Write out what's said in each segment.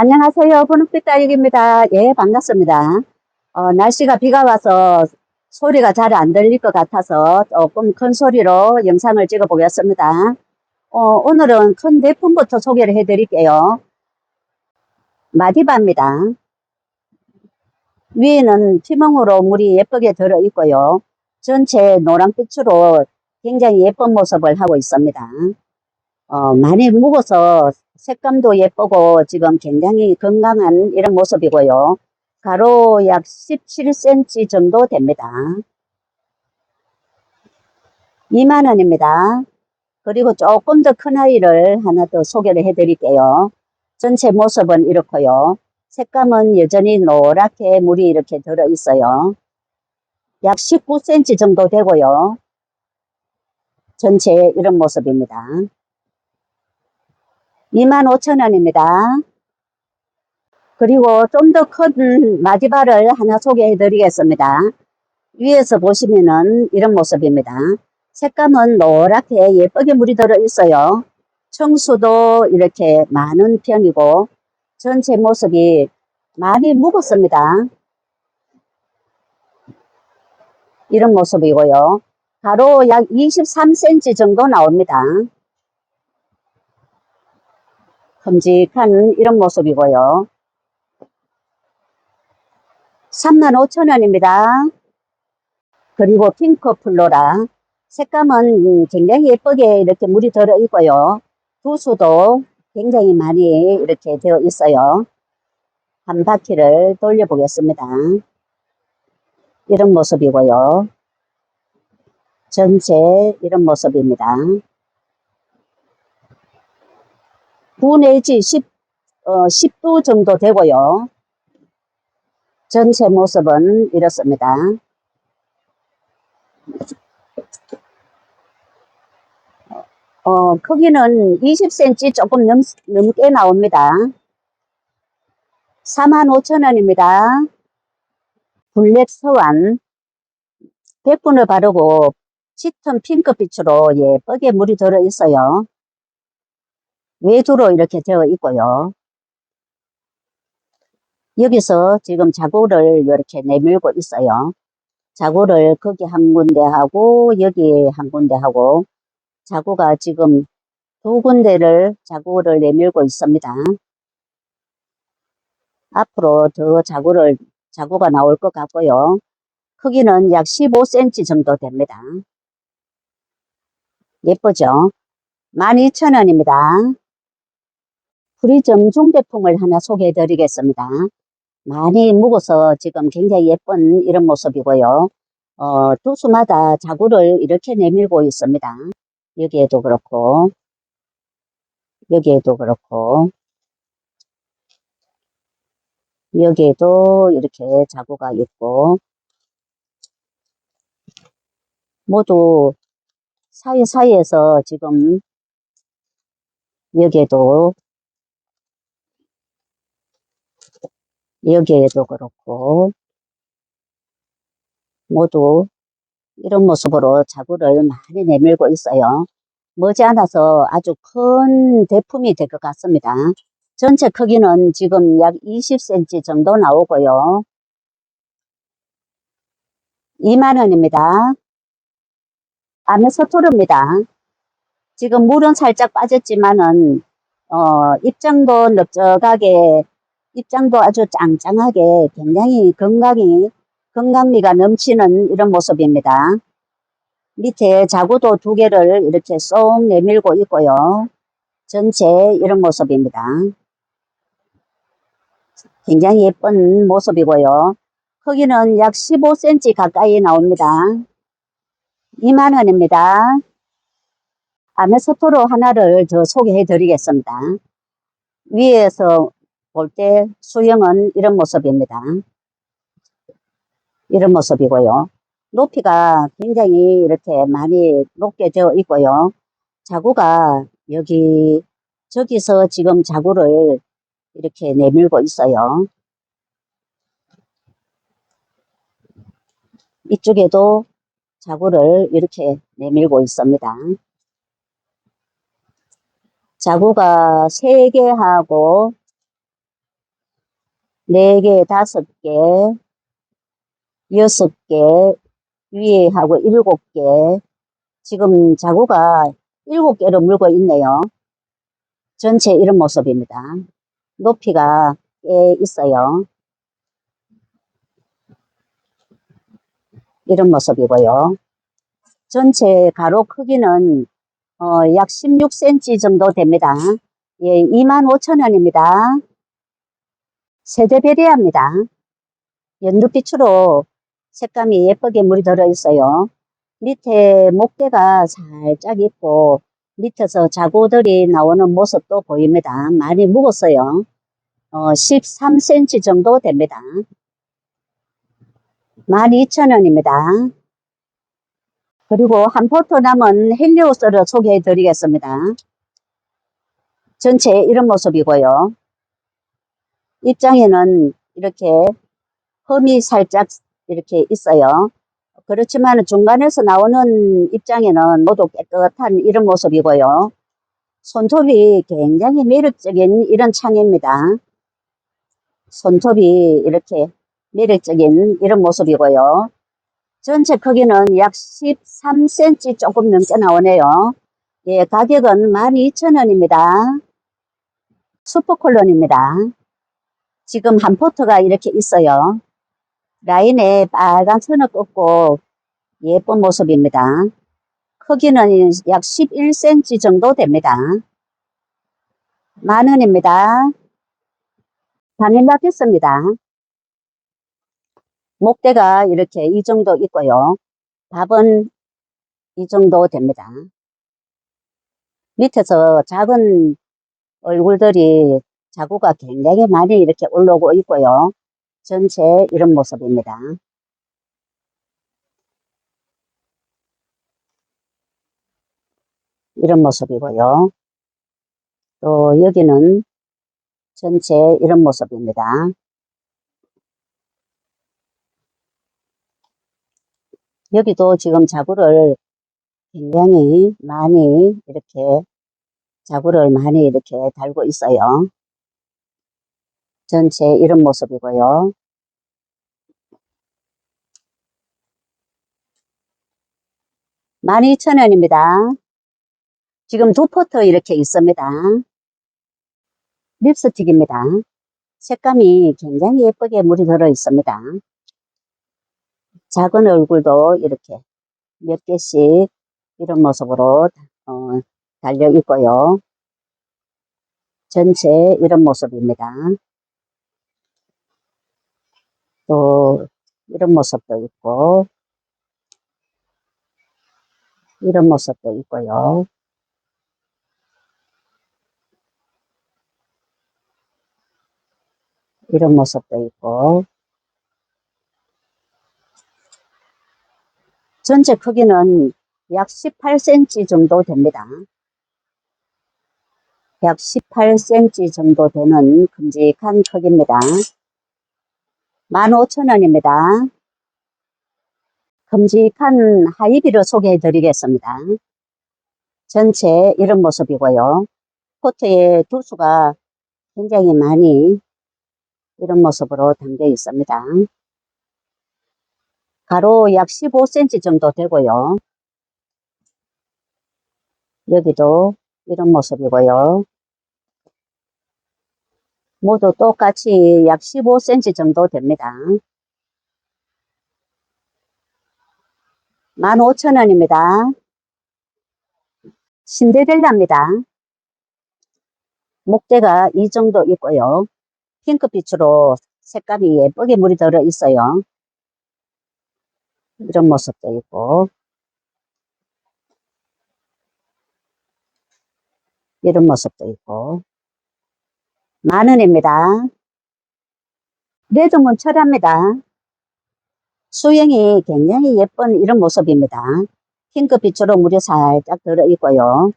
안녕하세요. 분홍빛 딸기입니다. 예, 반갑습니다. 날씨가 비가 와서 소리가 잘 안 들릴 것 같아서 조금 큰 소리로 영상을 찍어 보겠습니다. 오늘은 큰 대품부터 소개를 해 드릴게요. 마디바입니다. 위에는 피멍으로 물이 예쁘게 들어 있고요. 전체 노란빛으로 굉장히 예쁜 모습을 하고 있습니다. 많이 묵어서 색감도 예쁘고 지금 굉장히 건강한 이런 모습이고요. 가로 약 17cm 정도 됩니다. 2만원입니다. 그리고 조금 더 큰 아이를 하나 더 소개를 해 드릴게요. 전체 모습은 이렇고요. 색감은 여전히 노랗게 물이 이렇게 들어 있어요. 약 19cm 정도 되고요. 전체 이런 모습입니다. 25,000원입니다. 그리고 좀 더 큰 마디바를 하나 소개해 드리겠습니다. 위에서 보시면은 이런 모습입니다. 색감은 노랗게 예쁘게 물이 들어 있어요. 청수도 이렇게 많은 편이고 전체 모습이 많이 묵었습니다. 이런 모습이고요. 가로 약 23cm 정도 나옵니다. 큼직한 이런 모습이고요. 35,000원입니다. 그리고 핑크 플로라. 색감은 굉장히 예쁘게 이렇게 물이 들어 있고요. 두수도 굉장히 많이 이렇게 되어 있어요. 한 바퀴를 돌려 보겠습니다. 이런 모습이고요. 전체 이런 모습입니다. 9 내지 10도 정도 되고요. 전체 모습은 이렇습니다. 크기는 20cm 조금 넘게 나옵니다. 45,000원입니다. 블랙 서완 100분을 바르고 짙은 핑크빛으로 예쁘게 물이 들어 있어요. 외두로 이렇게 되어 있고요. 여기서 지금 자구를 이렇게 내밀고 있어요. 자구를 거기 한 군데 하고 여기 한 군데 하고 자구가 지금 두 군데를 자구를 내밀고 있습니다. 앞으로 더 자구가 나올 것 같고요. 크기는 약 15cm 정도 됩니다. 예쁘죠? 12,000원입니다. 프리즘 중대품을 하나 소개해 드리겠습니다. 많이 묵어서 지금 굉장히 예쁜 이런 모습이고요. 두수마다 자구를 이렇게 내밀고 있습니다. 여기에도 그렇고 여기에도 그렇고 여기에도 이렇게 자구가 있고 모두 사이사이에서 지금 여기에도 그렇고 모두 이런 모습으로 자구를 많이 내밀고 있어요. 머지않아서 아주 큰 대품이 될 것 같습니다. 전체 크기는 지금 약 20cm 정도 나오고요. 2만원입니다. 아메서토르입니다. 지금 물은 살짝 빠졌지만은 입장도 넓적하게 입장도 아주 짱짱하게 굉장히 건강미가 넘치는 이런 모습입니다. 밑에 자구도 두 개를 이렇게 쏙 내밀고 있고요. 전체 이런 모습입니다. 굉장히 예쁜 모습이고요. 크기는 약 15cm 가까이 나옵니다. 2만원입니다. 아메서토르 하나를 더 소개해 드리겠습니다. 위에서 볼 때 수영은 이런 모습입니다. 이런 모습이고요. 높이가 굉장히 이렇게 많이 높게 되어 있고요. 자구가 저기서 지금 자구를 이렇게 내밀고 있어요. 이쪽에도 자구를 이렇게 내밀고 있습니다. 자구가 3개하고 4개, 5개, 6개, 위에 하고 7개. 지금 자구가 7개를 물고 있네요. 전체 이런 모습입니다. 높이가 꽤 있어요. 이런 모습이고요. 전체 가로 크기는 약 16cm 정도 됩니다. 예, 25,000원입니다. 세대배리합니다. 연두빛으로 색감이 예쁘게 물이 들어있어요. 밑에 목대가 살짝 있고 밑에서 자구들이 나오는 모습도 보입니다. 많이 묵었어요. 13cm 정도 됩니다. 12,000원입니다. 그리고 한 포트 남은 헬리오스를 소개해 드리겠습니다. 전체 이런 모습이고요. 입장에는 이렇게 흠이 살짝 이렇게 있어요. 그렇지만 중간에서 나오는 입장에는 모두 깨끗한 이런 모습이고요. 손톱이 굉장히 매력적인 이런 창입니다. 손톱이 이렇게 매력적인 이런 모습이고요. 전체 크기는 약 13cm 조금 넘게 나오네요. 예, 가격은 12,000원입니다. 슈퍼콜론입니다. 지금 한 포트가 이렇게 있어요. 라인에 빨간 선을 긋고 예쁜 모습입니다. 크기는 약 11cm 정도 됩니다. 10,000원입니다. 바닐라 피스입니다. 목대가 이렇게 이 정도 있고요. 밥은 이 정도 됩니다. 밑에서 작은 얼굴들이 자구가 굉장히 많이 이렇게 올라오고 있고요. 전체 이런 모습입니다. 이런 모습이고요. 또 여기는 전체 이런 모습입니다. 여기도 지금 자구를 굉장히 많이 이렇게 자구를 많이 이렇게 달고 있어요. 전체 이런 모습이고요. (12,000원입니다) 지금 2포트 이렇게 있습니다. 립스틱입니다. 색감이 굉장히 예쁘게 물이 들어 있습니다. 작은 얼굴도 이렇게 몇 개씩 이런 모습으로 달려 있고요. 전체 이런 모습입니다. 또 이런 모습도 있고 이런 모습도 있고요. 이런 모습도 있고 전체 크기는 약 18cm 정도 됩니다. 약 18cm 정도 되는 큼직한 크기입니다. 15,000원입니다. 큼직한 하이비를 소개해 드리겠습니다. 전체 이런 모습이고요. 포트에 두수가 굉장히 많이 이런 모습으로 담겨 있습니다. 가로 약 15cm 정도 되고요. 여기도 이런 모습이고요. 모두 똑같이 약 15cm 정도 됩니다. 15,000원입니다. 신데렐라입니다. 목대가 이 정도 있고요. 핑크빛으로 색감이 예쁘게 물이 들어 있어요. 이런 모습도 있고 이런 모습도 있고 10,000원입니다. 레드문 철합니다. 수영이 굉장히 예쁜 이런 모습입니다. 핑크빛으로 물이 살짝 들어 있고요.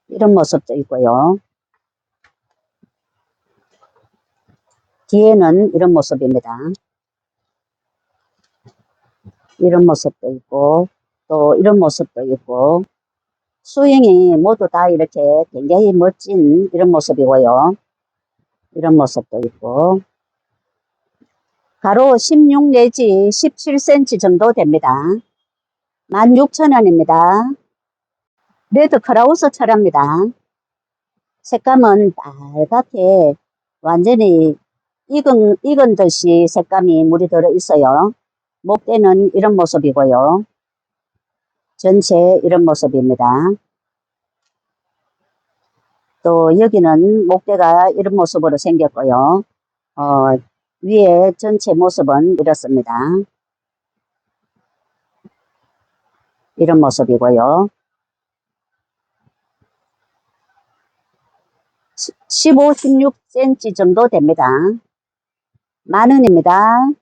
이런 모습도 있고요. 뒤에는 이런 모습입니다. 이런 모습도 있고 또 이런 모습도 있고 수영이 모두 다 이렇게 굉장히 멋진 이런 모습이고요. 이런 모습도 있고, 가로 16 내지 17cm 정도 됩니다. 16,000원입니다. 레드 크라우스 철합니다. 색감은 빨갛게 완전히 익은 듯이 색감이 물이 들어 있어요. 목대는 이런 모습이고요. 전체 이런 모습입니다. 또 여기는 목대가 이런 모습으로 생겼고요. 위에 전체 모습은 이렇습니다. 이런 모습이고요. 15, 16cm 정도 됩니다. 10,000원입니다.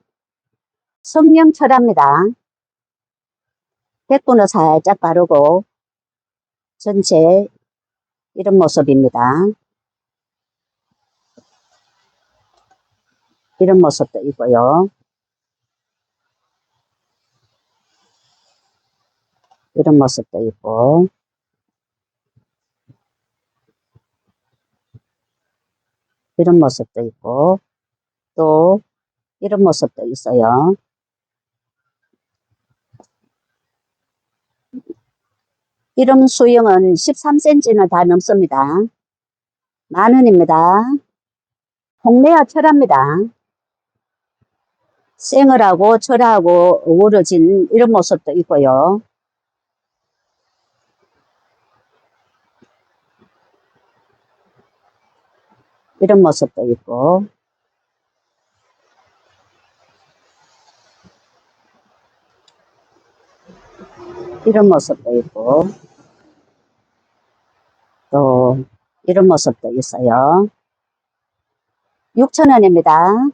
성령 철합니다. 백분을 살짝 바르고 전체 이런 모습입니다. 이런 모습도 있고요. 이런 모습도 있고, 이런 모습도 있고, 또 이런 모습도 있어요. 이름 수영은 13cm는 다 넘습니다. 10,000원입니다. 홍매화 철합니다. 생얼하고 철하고 어우러진 이런 모습도 있고요. 이런 모습도 있고, 이런 모습도 있고, 또 이런 모습도 있어요. 6,000원입니다.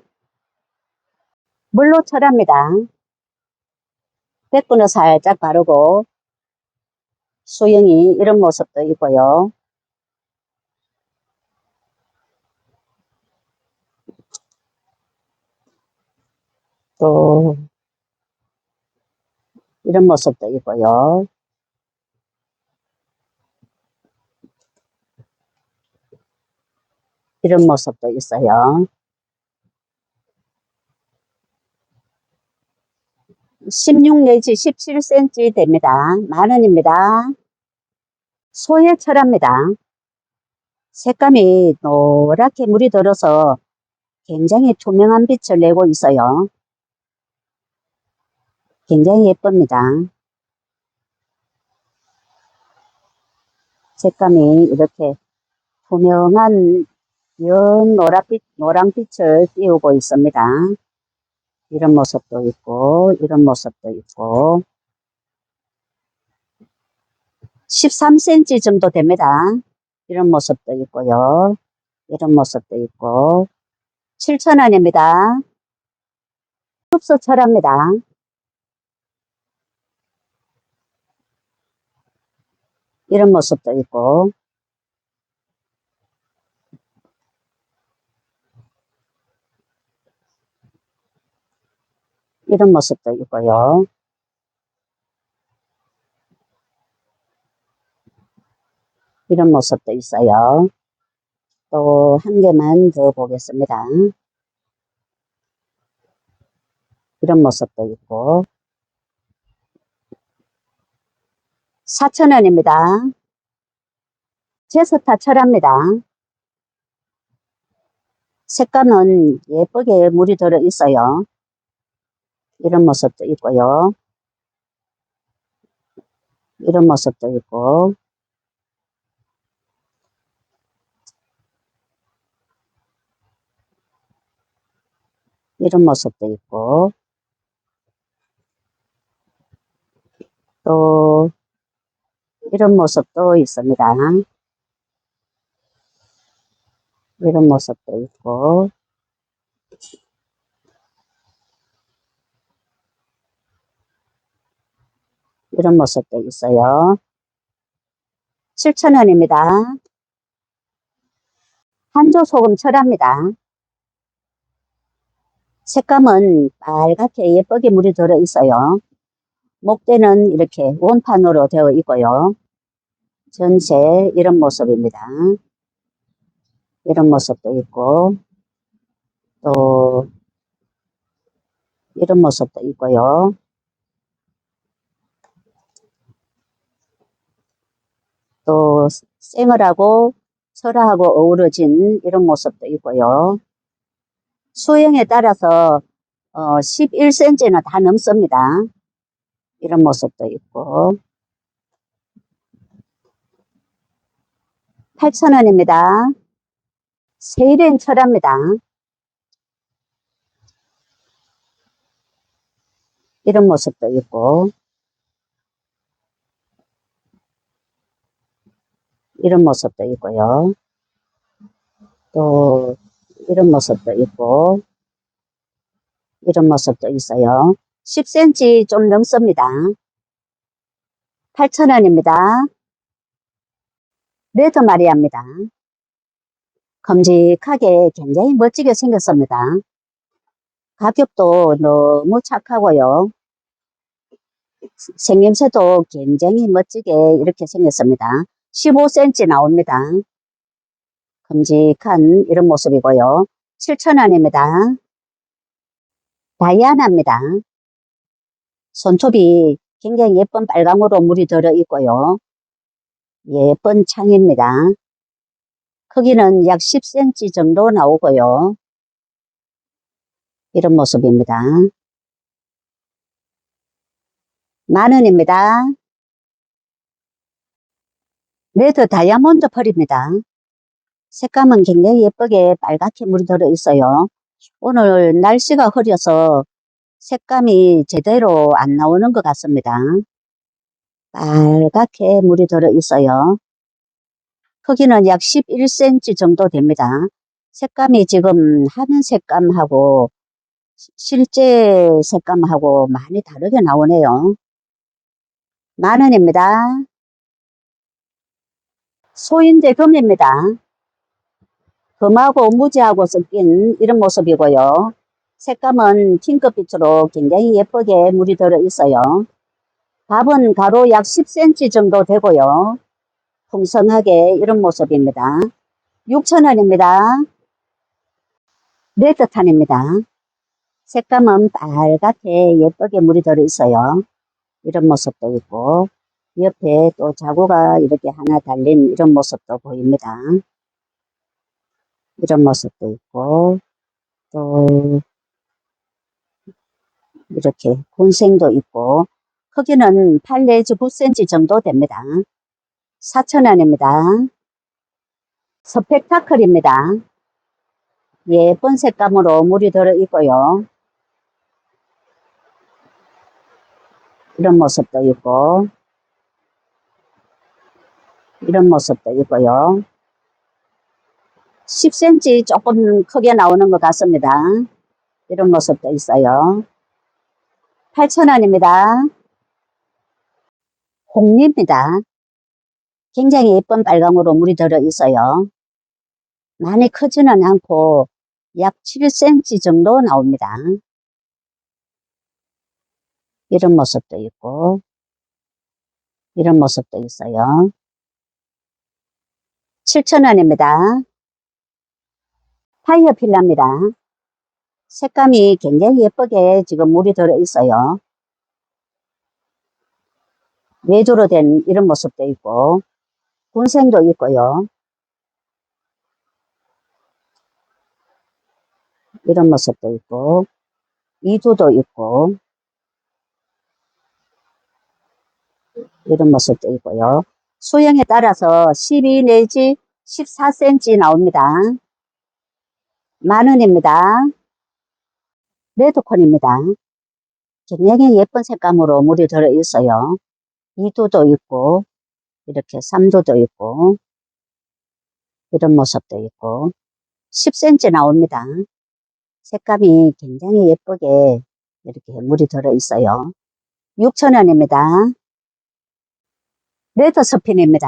물로 철합니다. 백분을 살짝 바르고 수영이 이런 모습도 있고요. 또 이런 모습도 있고요. 이런 모습도 있어요. 16 내지 17cm 됩니다. 10,000원입니다. 소의 철합니다. 색감이 노랗게 물이 들어서 굉장히 투명한 빛을 내고 있어요. 굉장히 예쁩니다. 색감이 이렇게 투명한 연 노란빛을 띄우고 있습니다. 이런 모습도 있고, 이런 모습도 있고, 13cm 정도 됩니다. 이런 모습도 있고요. 이런 모습도 있고, 7,000원입니다. 흡수 철합니다. 이런 모습도 있고, 이런 모습도 있고요. 이런 모습도 있어요. 또 한 개만 더 보겠습니다. 이런 모습도 있고, 4,000원입니다. 제스타 철합니다. 색감은 예쁘게 물이 들어 있어요. 이런 모습도 있고요. 이런 모습도 있고, 이런 모습도 있고, 또 이런 모습도 있습니다. 이런 모습도 있고, 이런 모습도 있어요. 7,000원입니다. 한조소금 철합니다. 색감은 빨갛게 예쁘게 물이 들어 있어요. 목대는 이렇게 원판으로 되어 있고요. 전체 이런 모습입니다. 이런 모습도 있고, 또 이런 모습도 있고요. 또 생얼하고 설하고 어우러진 이런 모습도 있고요. 수영에 따라서 11cm는 다 넘습니다. 이런 모습도 있고 8,000원입니다. 세일엔 철합니다. 이런 모습도 있고 이런 모습도 있고요. 또 이런 모습도 있고 이런 모습도 있어요. 10cm 좀 넘습니다. 8,000원입니다. 레드 마리아입니다. 큼직하게 굉장히 멋지게 생겼습니다. 가격도 너무 착하고요. 생김새도 굉장히 멋지게 이렇게 생겼습니다. 15cm 나옵니다. 큼직한 이런 모습이고요. 7,000원입니다. 다이아나입니다. 손톱이 굉장히 예쁜 빨강으로 물이 들어 있고요. 예쁜 창입니다. 크기는 약 10cm 정도 나오고요. 이런 모습입니다. 10,000원입니다. 레드 다이아몬드 펄입니다. 색감은 굉장히 예쁘게 빨갛게 물이 들어 있어요. 오늘 날씨가 흐려서 색감이 제대로 안 나오는 것 같습니다. 빨갛게 물이 들어 있어요. 크기는 약 11cm 정도 됩니다. 색감이 지금 화면 색감하고 실제 색감하고 많이 다르게 나오네요. 10,000원입니다. 소인제 금입니다. 금하고 무지하고 섞인 이런 모습이고요. 색감은 핑크빛으로 굉장히 예쁘게 물이 들어 있어요. 값은 가로 약 10cm 정도 되고요. 풍성하게 이런 모습입니다. 6,000원입니다. 레드탄입니다. 색감은 빨갛게 예쁘게 물이 들어 있어요. 이런 모습도 있고 옆에 또 자구가 이렇게 하나 달린 이런 모습도 보입니다. 이런 모습도 있고 또 이렇게 군생도 있고 크기는 8 내지 9cm 정도 됩니다. 4,000원입니다. 스펙타클입니다. 예쁜 색감으로 물이 들어 있고요. 이런 모습도 있고 이런 모습도 있고요. 10cm 조금 크게 나오는 것 같습니다. 이런 모습도 있어요. 8,000원입니다. 홍리입니다. 굉장히 예쁜 빨강으로 물이 들어 있어요. 많이 크지는 않고 약 7cm 정도 나옵니다. 이런 모습도 있고 이런 모습도 있어요. 7,000원입니다. 타이어 필라입니다. 색감이 굉장히 예쁘게 지금 물이 들어 있어요. 외조로 된 이런 모습도 있고 군생도 있고요. 이런 모습도 있고 이두도 있고 이런 모습도 있고요. 수영에 따라서 12 내지 14cm 나옵니다. 10,000원입니다. 레드콘입니다. 굉장히 예쁜 색감으로 물이 들어 있어요. 2두도 있고 이렇게 3두도 있고 이런 모습도 있고 10cm 나옵니다. 색감이 굉장히 예쁘게 이렇게 물이 들어 있어요. 6,000원입니다. 레드 스핀입니다.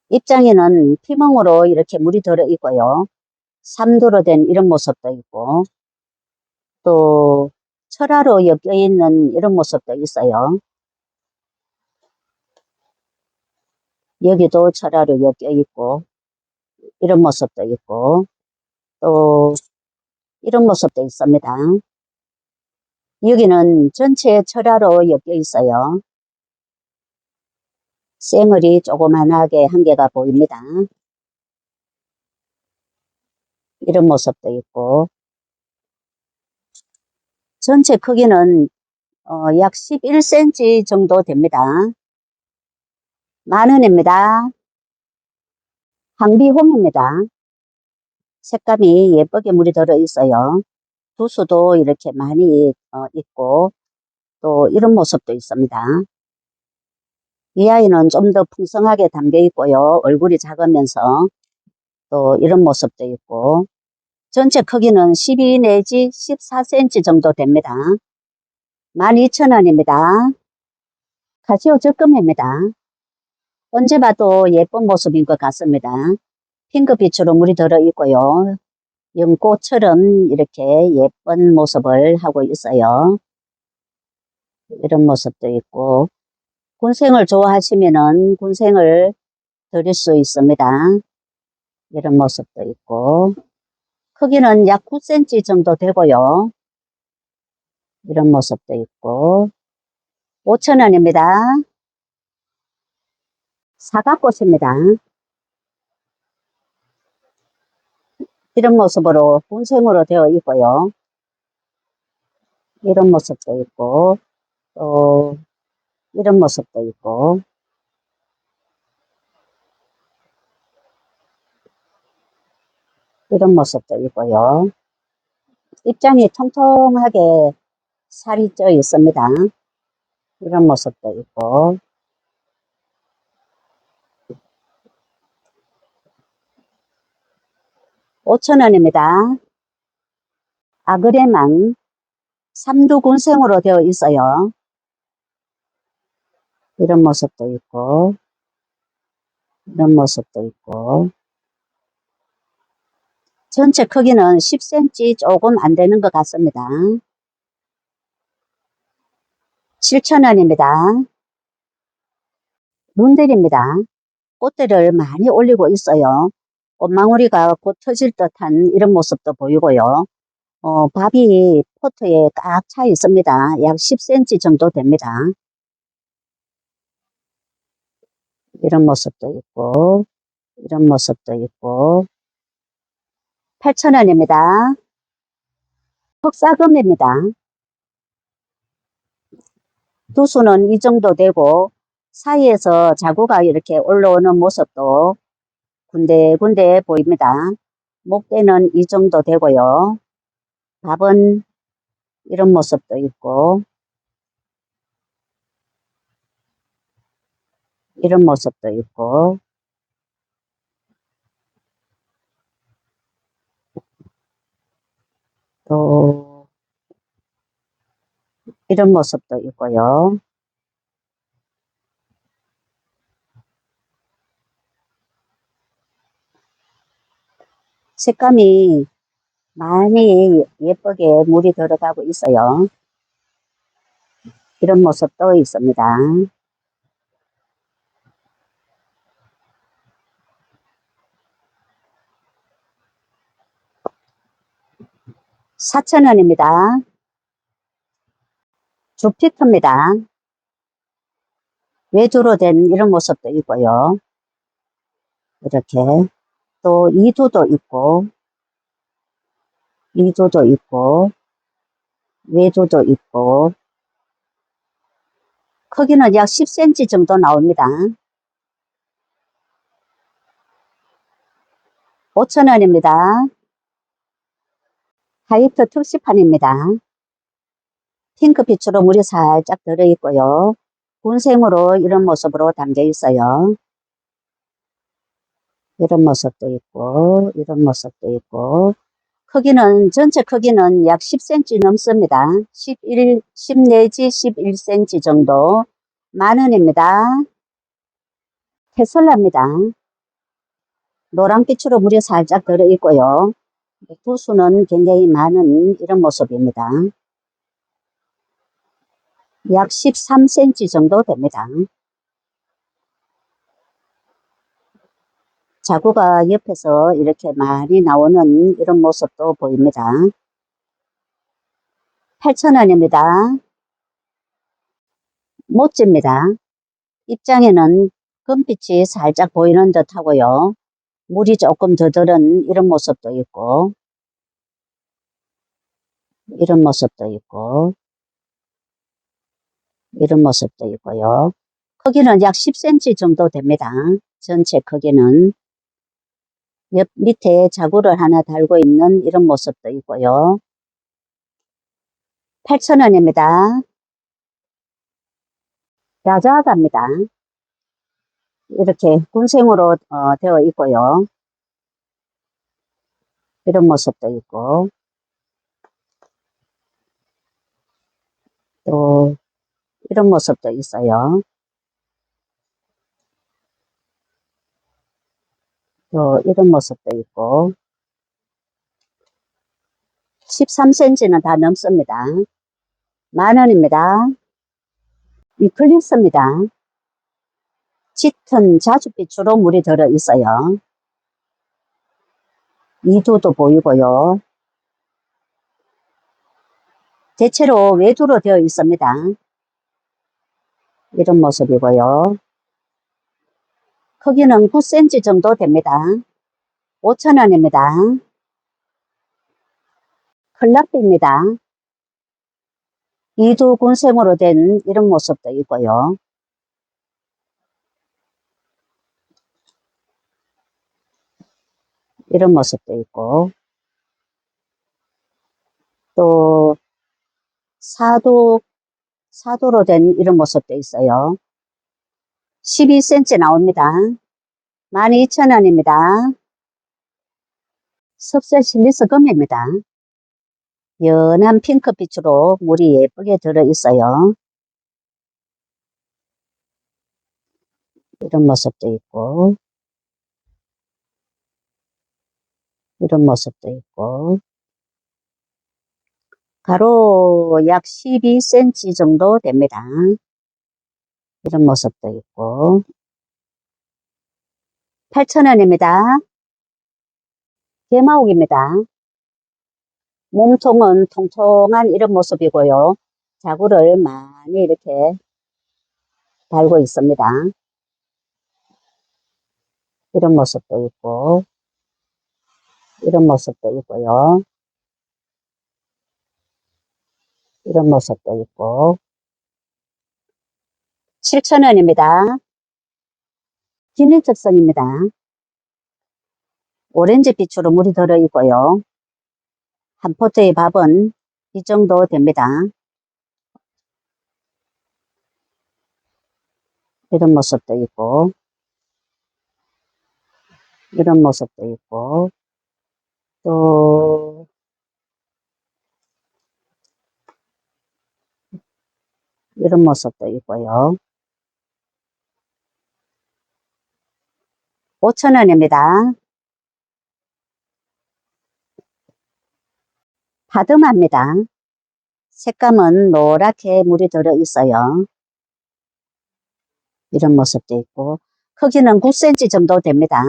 입장에는 피멍으로 이렇게 물이 들어 있고요. 3두로 된 이런 모습도 있고 또 철화로 엮여 있는 이런 모습도 있어요. 여기도 철화로 엮여 있고 이런 모습도 있고 또 이런 모습도 있습니다. 여기는 전체 철화로 엮여 있어요. 쌩얼이 조그만하게 한 개가 보입니다. 이런 모습도 있고, 전체 크기는 약 11cm 정도 됩니다. 10,000원입니다. 황비홍입니다. 색감이 예쁘게 물이 들어 있어요. 두수도 이렇게 많이 있고, 또 이런 모습도 있습니다. 이 아이는 좀 더 풍성하게 담겨 있고요. 얼굴이 작으면서 또 이런 모습도 있고, 전체 크기는 12 내지 14cm 정도 됩니다. 12,000원입니다. 카시오 적금입니다. 언제 봐도 예쁜 모습인 것 같습니다. 핑크빛으로 물이 들어 있고요. 연꽃처럼 이렇게 예쁜 모습을 하고 있어요. 이런 모습도 있고, 군생을 좋아하시면은 군생을 드릴 수 있습니다. 이런 모습도 있고, 크기는 약 9cm 정도 되고요. 이런 모습도 있고, 5,000원입니다. 사과꽃입니다. 이런 모습으로 군생으로 되어 있고요. 이런 모습도 있고, 또 이런 모습도 있고, 이런 모습도 있고요. 입장이 통통하게 살이 쪄 있습니다. 이런 모습도 있고, 5,000원입니다. 아그레망 삼두군생으로 되어 있어요. 이런 모습도 있고, 이런 모습도 있고, 전체 크기는 10cm 조금 안 되는 것 같습니다. 7,000원입니다. 문들입니다. 꽃대를 많이 올리고 있어요. 꽃망울이가 곧 터질 듯한 이런 모습도 보이고요. 밥이 포트에 꽉 차 있습니다. 약 10cm 정도 됩니다. 이런 모습도 있고, 이런 모습도 있고, 8,000원입니다. 흑사금입니다. 두수는 이 정도 되고, 사이에서 자구가 이렇게 올라오는 모습도 군데군데 보입니다. 목대는 이 정도 되고요. 밥은 이런 모습도 있고, 이런 모습도 있고, 또 이런 모습도 있고요. 색감이 많이 예쁘게 물이 들어가고 있어요. 이런 모습도 있습니다. 4,000원입니다. 주피터입니다. 외주로 된 이런 모습도 있고요. 이렇게 또 이두도 있고, 이두도 있고, 외주도 있고, 크기는 약 10cm 정도 나옵니다. 5,000원입니다. 화이트 특시판입니다. 핑크빛으로 물이 살짝 들어있고요. 군생으로 이런 모습으로 담겨 있어요. 이런 모습도 있고, 이런 모습도 있고, 크기는, 전체 크기는 약 10cm 넘습니다. 10 내지 11cm 정도. 10,000원입니다. 테슬라입니다. 노란빛으로 물이 살짝 들어있고요. 두수는 굉장히 많은 이런 모습입니다. 약 13cm 정도 됩니다. 자구가 옆에서 이렇게 많이 나오는 이런 모습도 보입니다. 8,000원입니다. 못집니다. 입장에는 금빛이 살짝 보이는 듯 하고요. 물이 조금 더 들은 이런 모습도 있고, 이런 모습도 있고, 이런 모습도 있고요. 크기는 약 10cm 정도 됩니다. 전체 크기는. 옆 밑에 자구를 하나 달고 있는 이런 모습도 있고요. 8,000원입니다. 라자아가입니다. 이렇게 군생으로 되어 있고요. 이런 모습도 있고, 또 이런 모습도 있어요. 또 이런 모습도 있고, 13cm는 다 넘습니다. 10,000원입니다. 이클립스입니다. 짙은 자줏빛으로 물이 들어 있어요. 이두도 보이고요. 대체로 외두로 되어 있습니다. 이런 모습이고요. 크기는 9cm 정도 됩니다. 5,000원입니다. 클락비입니다. 이두 군생으로 된 이런 모습도 있고요. 이런 모습도 있고, 또 사도로 된 이런 모습도 있어요. 12cm 나옵니다. 12,000원입니다. 섭세 실리스 금입니다. 연한 핑크빛으로 물이 예쁘게 들어 있어요. 이런 모습도 있고, 이런 모습도 있고, 가로 약 12cm 정도 됩니다. 이런 모습도 있고, 8,000원입니다. 개마옥입니다. 몸통은 통통한 이런 모습이고요. 자구를 많이 이렇게 달고 있습니다. 이런 모습도 있고, 이런 모습도 있고요. 이런 모습도 있고, 7,000원입니다. 기내적성입니다. 오렌지 빛으로 물이 들어 있고요. 한 포트의 밥은 이 정도 됩니다. 이런 모습도 있고, 이런 모습도 있고, 또 이런 모습도 있고요. 5,000원입니다. 파드마입니다. 색감은 노랗게 물이 들어 있어요. 이런 모습도 있고, 크기는 9cm 정도 됩니다.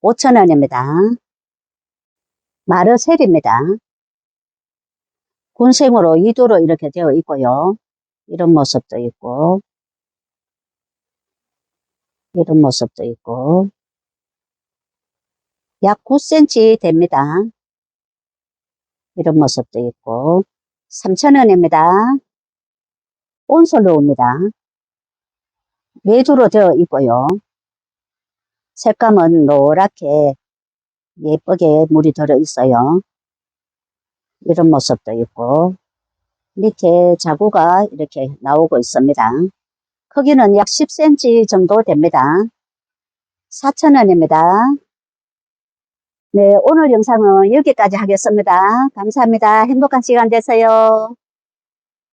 5,000원입니다. 마르셀입니다. 군생으로 2두로 이렇게 되어 있고요. 이런 모습도 있고, 이런 모습도 있고, 약 9cm 됩니다. 이런 모습도 있고, 3,000원입니다. 온솔로우입니다. 외두로 되어 있고요. 색감은 노랗게 예쁘게 물이 들어 있어요. 이런 모습도 있고, 밑에 자구가 이렇게 나오고 있습니다. 크기는 약 10cm 정도 됩니다. 4,000원입니다. 네, 오늘 영상은 여기까지 하겠습니다. 감사합니다. 행복한 시간 되세요.